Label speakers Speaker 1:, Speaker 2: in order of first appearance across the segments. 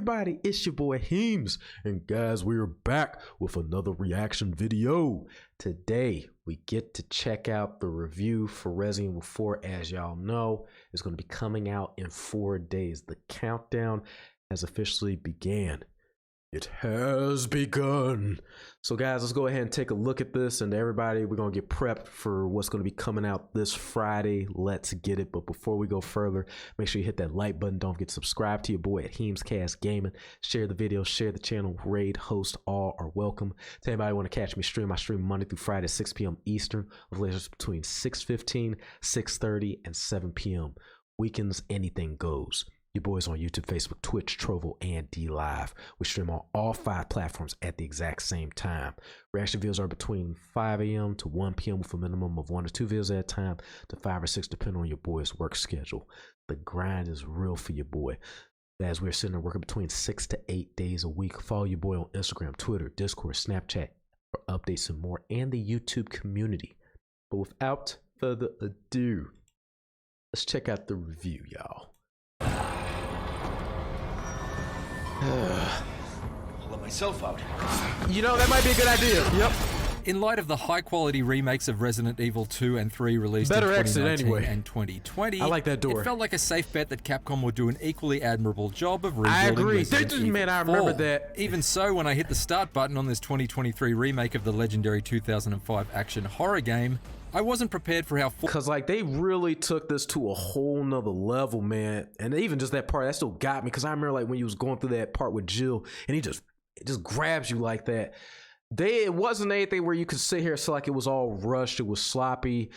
Speaker 1: everybody? It's your boy Heems, and guys, we're back with another reaction video. Today, we get to check out the review for Resident Evil 4. As y'all know, it's going to be coming out in 4 days. The countdown has officially began. It has begun. So guys, let's go ahead and take a look at this, and everybody, we're going to get prepped for what's going to be coming out this Friday. Let's get it. But before we go further, make sure you hit that like button. Don't forget to subscribe to your boy at Heemscast Gaming. Share the video, share the channel, raid, host, all are welcome. To anybody want to catch me stream, I stream Monday through Friday, 6 p.m. Eastern, with latest between 6:15, 6:30, and 7 p.m. Weekends, anything goes. Your boys on YouTube, Facebook, Twitch, Trovo, and DLive. We stream on all 5 platforms at the exact same time. Reaction videos are between 5 a.m. to 1 p.m. with a minimum of 1 to 2 videos at a time to 5 or 6, depending on your boy's work schedule. The grind is real for your boy. As we're sitting there working between 6 to 8 days a week. Follow your boy on Instagram, Twitter, Discord, Snapchat for updates and more, and the YouTube community. But without further ado, let's check out the review, y'all.
Speaker 2: I'll let myself out.
Speaker 1: You know, that might be a good idea. Yep.
Speaker 3: In light of the high-quality remakes of Resident Evil 2 and 3 released in 2019 and 2020,
Speaker 1: I like that door.
Speaker 3: It felt like a safe bet that Capcom would do an equally admirable job of rebuilding
Speaker 1: I agree.
Speaker 3: Resident Evil
Speaker 1: Man, I
Speaker 3: 4.
Speaker 1: remember that.
Speaker 3: Even so, when I hit the start button on this 2023 remake of the legendary 2005 action horror game, I wasn't prepared for how...
Speaker 1: Because, like, they really took this to a whole nother level, man. And even just that part, that still got me. Because I remember, like, when you was going through that part with Jill, and it just grabs you like that. It wasn't anything where you could sit here and feel like it was all rushed, it was sloppy.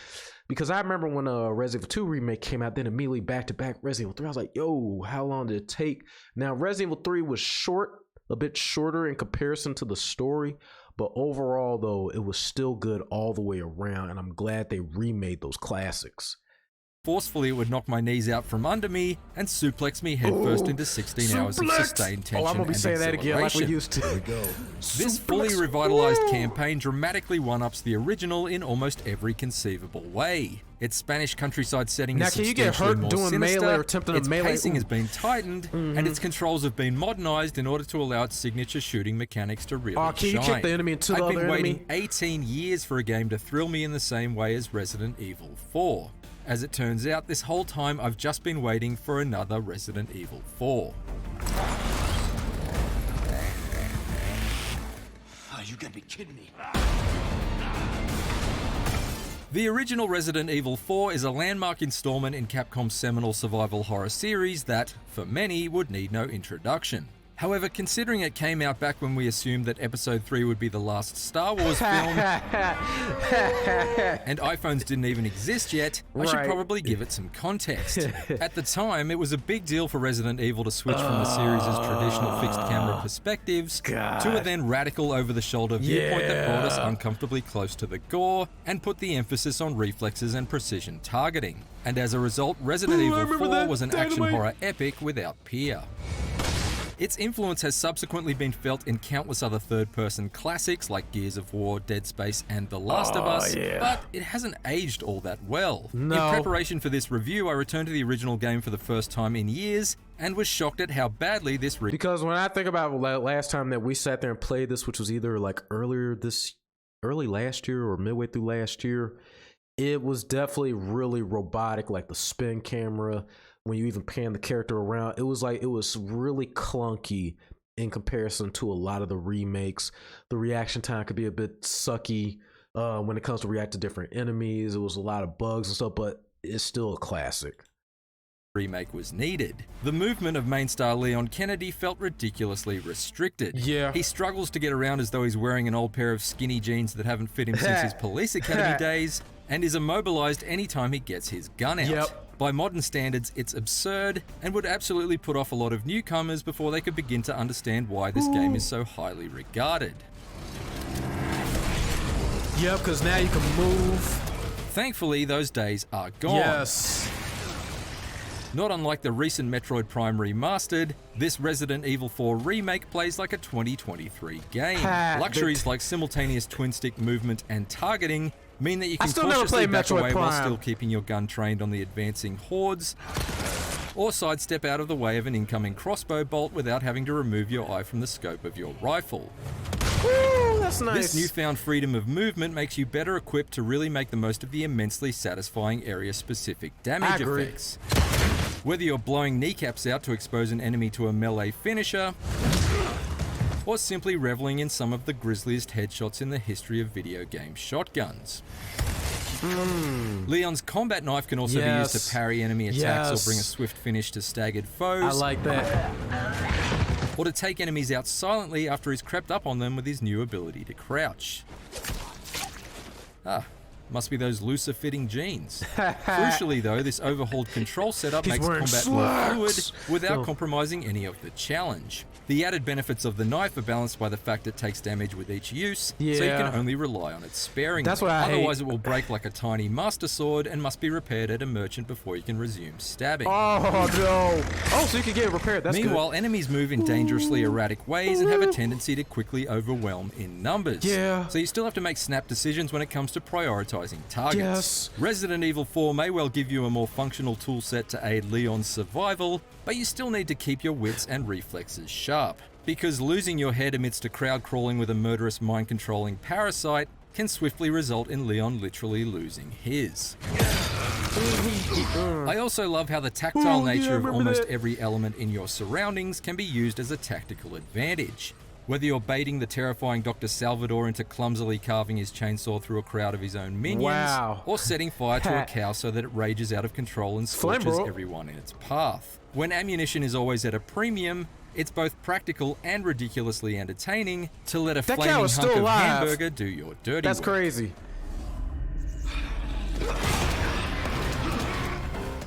Speaker 1: Because I remember when Resident Evil 2 remake came out, then immediately back-to-back Resident Evil 3, I was like, yo, how long did it take? Now, Resident Evil 3 was a bit shorter in comparison to the story. But overall, though, it was still good all the way around, and I'm glad they remade those classics.
Speaker 3: Forcefully, it would knock my knees out from under me and suplex me headfirst into 16 hours of sustained tension.
Speaker 1: Oh, I'm gonna be saying that again like we used to.
Speaker 2: Here we go.
Speaker 3: This fully revitalized campaign dramatically one-ups the original in almost every conceivable way. Its Spanish countryside setting is substantially more sinister,
Speaker 1: melee or attempting
Speaker 3: its
Speaker 1: a melee?
Speaker 3: pacing has been tightened, and its controls have been modernized in order to allow its signature shooting mechanics to really shine.
Speaker 1: Can you kick the enemy into the other enemy?
Speaker 3: I've been waiting 18 years for a game to thrill me in the same way as Resident Evil 4. As it turns out, this whole time I've just been waiting for another Resident Evil 4.
Speaker 2: Oh, you gotta be kidding me.
Speaker 3: The original Resident Evil 4 is a landmark installment in Capcom's seminal survival horror series that, for many, would need no introduction. However, considering it came out back when we assumed that Episode 3 would be the last Star Wars film, and iPhones didn't even exist yet, I should probably give it some context. At the time, it was a big deal for Resident Evil to switch from the series' traditional fixed-camera perspectives to a then radical over-the-shoulder viewpoint that brought us uncomfortably close to the gore and put the emphasis on reflexes and precision targeting. And as a result, Resident Evil 4 was an action horror epic without peer. Its influence has subsequently been felt in countless other third-person classics like Gears of War, Dead Space, and The Last of Us, but it hasn't aged all that well.
Speaker 1: No.
Speaker 3: In preparation for this review, I returned to the original game for the first time in years, and was shocked at how badly this...
Speaker 1: Because when I think about last time that we sat there and played this, which was either like early last year or midway through last year, it was definitely really robotic, like the spin camera. When you even pan the character around, it was really clunky in comparison to a lot of the remakes. The reaction time could be a bit sucky when it comes to react to different enemies. It was a lot of bugs and stuff, but it's still a classic.
Speaker 3: Remake was needed. The movement of main star Leon Kennedy felt ridiculously restricted.
Speaker 1: Yeah.
Speaker 3: He struggles to get around as though he's wearing an old pair of skinny jeans that haven't fit him since his police academy days, and is immobilized anytime he gets his gun out.
Speaker 1: Yep.
Speaker 3: By modern standards, it's absurd and would absolutely put off a lot of newcomers before they could begin to understand why this game is so highly regarded.
Speaker 1: Yep, because now you can move.
Speaker 3: Thankfully, those days are gone.
Speaker 1: Yes.
Speaker 3: Not unlike the recent Metroid Prime Remastered, this Resident Evil 4 remake plays like a 2023 game. Luxuries like simultaneous twin-stick movement and targeting mean that you can cautiously back away while still keeping your gun trained on the advancing hordes, or sidestep out of the way of an incoming crossbow bolt without having to remove your eye from the scope of your rifle.
Speaker 1: Ooh, that's nice.
Speaker 3: This newfound freedom of movement makes you better equipped to really make the most of the immensely satisfying area-specific damage effects. Whether you're blowing kneecaps out to expose an enemy to a melee finisher, or simply reveling in some of the grisliest headshots in the history of video game shotguns. Leon's combat knife can also be used to parry enemy attacks or bring a swift finish to staggered foes.
Speaker 1: I like that.
Speaker 3: Or to take enemies out silently after he's crept up on them with his new ability to crouch. Must be those looser fitting jeans. Crucially though, this overhauled control setup makes combat more fluid without compromising any of the challenge. The added benefits of the knife are balanced by the fact it takes damage with each use, so you can only rely on it sparingly.
Speaker 1: That's what I
Speaker 3: Otherwise
Speaker 1: hate.
Speaker 3: it will break like a tiny master sword and must be repaired at a merchant before you can resume stabbing.
Speaker 1: Oh no! Oh, so you can get it repaired. That's
Speaker 3: Meanwhile, enemies move in dangerously erratic ways and have a tendency to quickly overwhelm in numbers.
Speaker 1: Yeah.
Speaker 3: So you still have to make snap decisions when it comes to prioritizing targets.
Speaker 1: Yes.
Speaker 3: Resident Evil 4 may well give you a more functional toolset to aid Leon's survival, but you still need to keep your wits and reflexes sharp. Because losing your head amidst a crowd crawling with a murderous mind-controlling parasite can swiftly result in Leon literally losing his. I also love how the tactile nature of almost every element in your surroundings can be used as a tactical advantage. Whether you're baiting the terrifying Dr. Salvador into clumsily carving his chainsaw through a crowd of his own minions, or setting fire to a cow so that it rages out of control and scorches everyone in its path. When ammunition is always at a premium, it's both practical and ridiculously entertaining to let a flaming hunk of hamburger do your dirty work.
Speaker 1: That's crazy.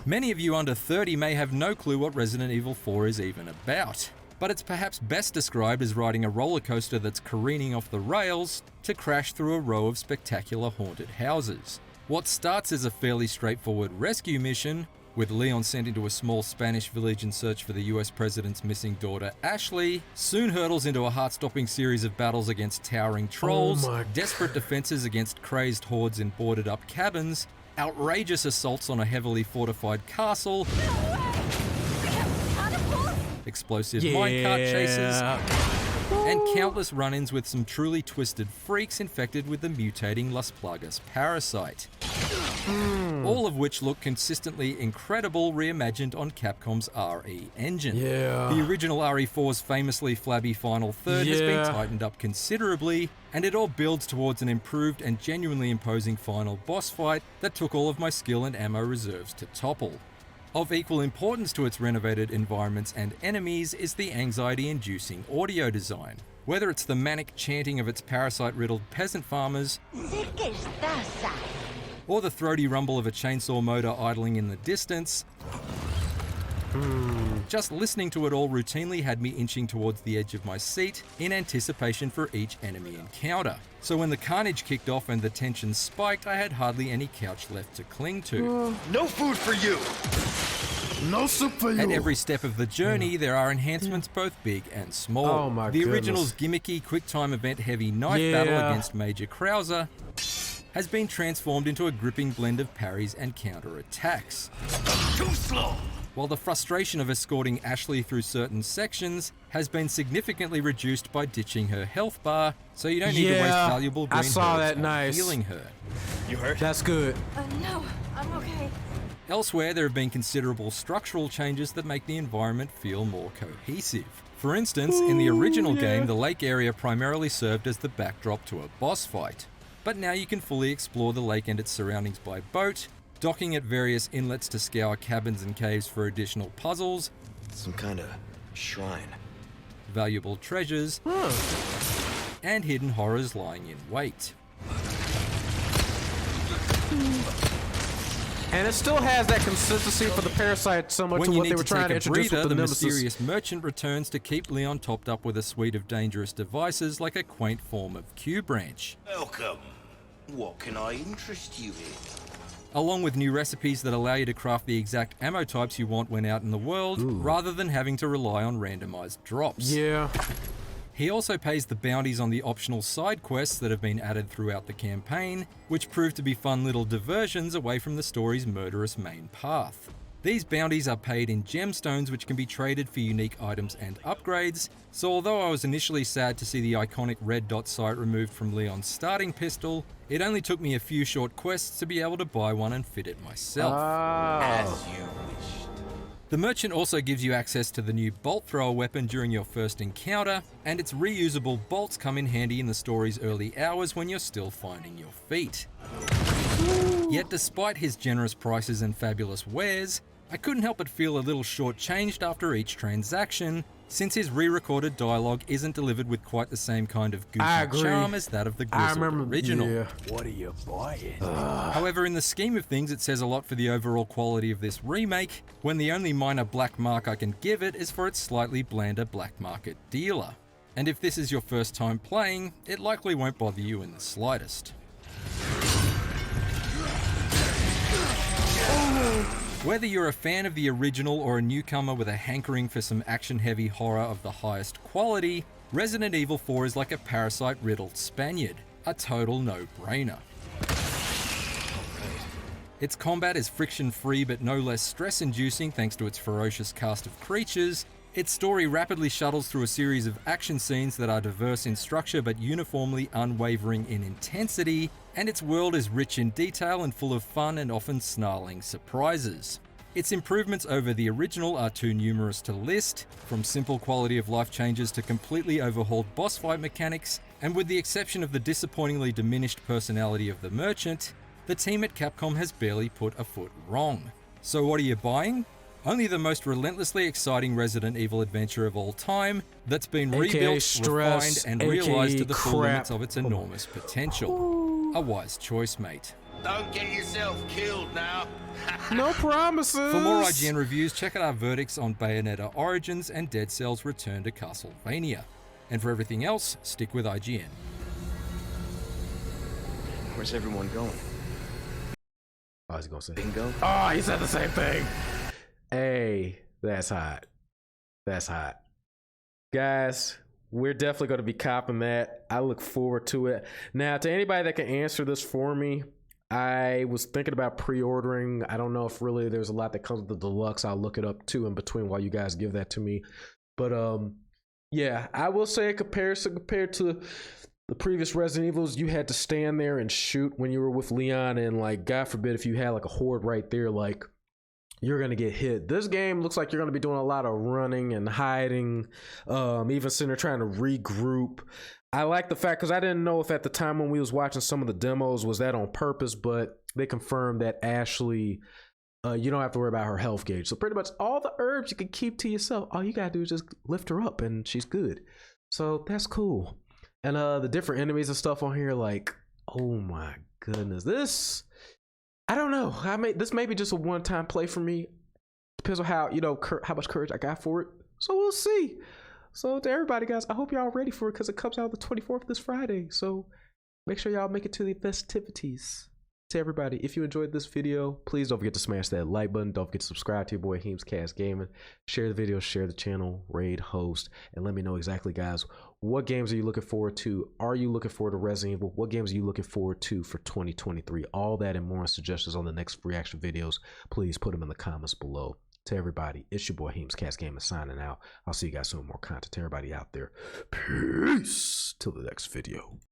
Speaker 3: Many of you under 30 may have no clue what Resident Evil 4 is even about, but it's perhaps best described as riding a roller coaster that's careening off the rails to crash through a row of spectacular haunted houses. What starts as a fairly straightforward rescue mission, with Leon sent into a small Spanish village in search for the US president's missing daughter Ashley, soon hurtles into a heart-stopping series of battles against towering trolls, desperate defenses against crazed hordes in boarded-up cabins, outrageous assaults on a heavily fortified castle, explosive minecart chases, and countless run-ins with some truly twisted freaks infected with the mutating Las Plagas parasite. All of which look consistently incredible reimagined on Capcom's RE engine. The original RE4's famously flabby final third has been tightened up considerably, and it all builds towards an improved and genuinely imposing final boss fight that took all of my skill and ammo reserves to topple. Of equal importance to its renovated environments and enemies is the anxiety-inducing audio design. Whether it's the manic chanting of its parasite-riddled peasant farmers, or the throaty rumble of a chainsaw motor idling in the distance, just listening to it all routinely had me inching towards the edge of my seat in anticipation for each enemy encounter. So when the carnage kicked off and the tension spiked, I had hardly any couch left to cling to.
Speaker 2: No food for you!
Speaker 1: No soup for you!
Speaker 3: At every step of the journey, there are enhancements both big and small. The original's gimmicky, quick-time event-heavy knife battle against Major Krauser has been transformed into a gripping blend of parries and counter-attacks.
Speaker 2: Too slow!
Speaker 3: While the frustration of escorting Ashley through certain sections has been significantly reduced by ditching her health bar, so you don't need to waste valuable green herbs on healing her.
Speaker 2: You hurt?
Speaker 1: That's good.
Speaker 4: No, I'm okay.
Speaker 3: Elsewhere, there have been considerable structural changes that make the environment feel more cohesive. For instance, in the original game, the lake area primarily served as the backdrop to a boss fight. But now you can fully explore the lake and its surroundings by boat, docking at various inlets to scour cabins and caves for additional puzzles,
Speaker 2: Some kind of shrine.
Speaker 3: valuable treasures, and hidden horrors lying in wait.
Speaker 1: And it still has that consistency for the parasite similar
Speaker 3: When
Speaker 1: to
Speaker 3: you
Speaker 1: what
Speaker 3: need
Speaker 1: they were
Speaker 3: to
Speaker 1: trying
Speaker 3: take
Speaker 1: to
Speaker 3: a
Speaker 1: introduce
Speaker 3: breather,
Speaker 1: with the
Speaker 3: the
Speaker 1: Nemesis.
Speaker 3: mysterious merchant returns to keep Leon topped up with a suite of dangerous devices like a quaint form of Q-branch.
Speaker 2: Welcome. What can I interest you in?
Speaker 3: Along with new recipes that allow you to craft the exact ammo types you want when out in the world, rather than having to rely on randomized drops. He also pays the bounties on the optional side quests that have been added throughout the campaign, which prove to be fun little diversions away from the story's murderous main path. These bounties are paid in gemstones which can be traded for unique items and upgrades, so although I was initially sad to see the iconic red dot sight removed from Leon's starting pistol, it only took me a few short quests to be able to buy one and fit it myself.
Speaker 2: As you wished.
Speaker 3: The merchant also gives you access to the new bolt thrower weapon during your first encounter, and its reusable bolts come in handy in the story's early hours when you're still finding your feet. Yet despite his generous prices and fabulous wares, I couldn't help but feel a little shortchanged after each transaction, since his re-recorded dialogue isn't delivered with quite the same kind of goofy charm as that of the grizzled original.
Speaker 1: Yeah.
Speaker 5: What are you buying?
Speaker 3: However, in the scheme of things, it says a lot for the overall quality of this remake, when the only minor black mark I can give it is for its slightly blander black market dealer. And if this is your first time playing, it likely won't bother you in the slightest. Whether you're a fan of the original or a newcomer with a hankering for some action-heavy horror of the highest quality, Resident Evil 4 is like a parasite-riddled Spaniard, a total no-brainer. Its combat is friction-free but no less stress-inducing thanks to its ferocious cast of creatures. Its story rapidly shuttles through a series of action scenes that are diverse in structure but uniformly unwavering in intensity, and its world is rich in detail and full of fun and often snarling surprises. Its improvements over the original are too numerous to list, from simple quality of life changes to completely overhauled boss fight mechanics, and with the exception of the disappointingly diminished personality of the merchant, the team at Capcom has barely put a foot wrong. So what are you buying? Only the most relentlessly exciting Resident Evil adventure of all time that's been rebuilt, refined, and realized to the full limits of its enormous potential. A wise choice, mate.
Speaker 2: Don't get yourself killed now.
Speaker 1: No promises.
Speaker 3: For more IGN reviews, check out our verdicts on Bayonetta Origins and Dead Cell's Return to Castlevania. And for everything else, stick with IGN.
Speaker 5: Where's everyone going?
Speaker 1: I was gonna say
Speaker 5: Bingo?
Speaker 1: Oh, he said the same thing. Hey, that's hot. That's hot. Guys, we're definitely going to be copping that. I look forward to it. Now, to anybody that can answer this for me, I was thinking about pre-ordering. I don't know if really there's a lot that comes with the deluxe. I'll look it up too in between while you guys give that to me. But yeah, I will say in comparison compared to the previous Resident Evils, you had to stand there and shoot when you were with Leon, and like, God forbid if you had like a horde right there, like, you're gonna get hit. This game looks like you're gonna be doing a lot of running and hiding, even sitting there trying to regroup. I like the fact, because I didn't know if at the time when we was watching some of the demos was that on purpose, but they confirmed that Ashley, you don't have to worry about her health gauge. So pretty much all the herbs you can keep to yourself. All you gotta do is just lift her up and she's good. So that's cool. And the different enemies and stuff on here, like, oh my goodness, this, I don't know. This may be just a one-time play for me. Depends on how, you know, how much courage I got for it. So we'll see. So to everybody, guys, I hope y'all ready for it, because it comes out the 24th this Friday. So make sure y'all make it to the festivities. To everybody, if you enjoyed this video, please don't forget to smash that like button. Don't forget to subscribe to your boy Gcustomstudios Gaming. Share the video, share the channel, raid, host, and let me know exactly, guys, what games are you looking forward to? Are you looking forward to Resident Evil? What games are you looking forward to for 2023? All that and more suggestions on the next reaction videos. Please put them in the comments below. To everybody, it's your boy Gcustomstudios Gaming signing out. I'll see you guys soon. More content to everybody out there. Peace. Till the next video.